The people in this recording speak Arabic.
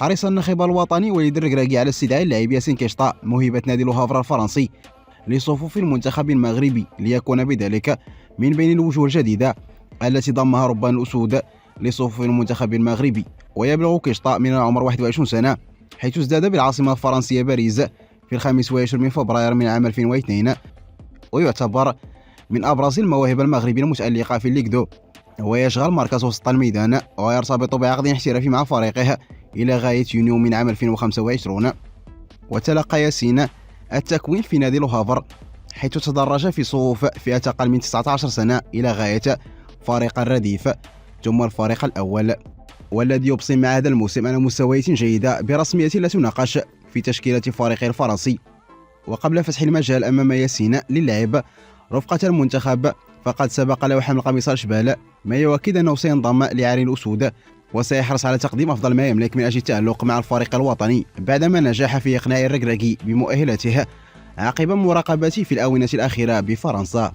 حرص الناخب الوطني وليد الركراكي على استدعاء اللاعب ياسين كيشطا موهبة نادي لو هافر الفرنسي لصفوف المنتخب المغربي ليكون بذلك من بين الوجوه الجديدة التي ضمها ربان الأسود لصفوف المنتخب المغربي. ويبلغ كيشطا من العمر 21 سنة، حيث ازداد بالعاصمة الفرنسية باريس في 25 من فبراير من عام 2002، ويعتبر من أبرز المواهب المغربية المتألقة في الليغ دو، ويشغل مركز وسط الميدان ويرتبط بعقد احترافي مع فريقه إلى غاية يونيو من عام 2025. وتلقى ياسين التكوين في نادي لو هافر، حيث تدرج في صفوف فئة أقل من 19 سنة إلى غاية فريق الرديف ثم الفريق الأول، والذي يبصم مع هذا الموسم على مستويات جيدة برسمية لا تناقش في تشكيلة فريقه الفرنسي. وقبل فتح المجال أمام ياسين للعب رفقة المنتخب فقد سبق له حمل قميص الأشبال، ما يؤكد أنه سينضم لعرين الأسود وسيحرص على تقديم أفضل ما يملك من أجل التألق مع الفريق الوطني بعدما نجح في إقناع الركراكي بمؤهلته عقب مراقبته في الآونة الأخيرة بفرنسا.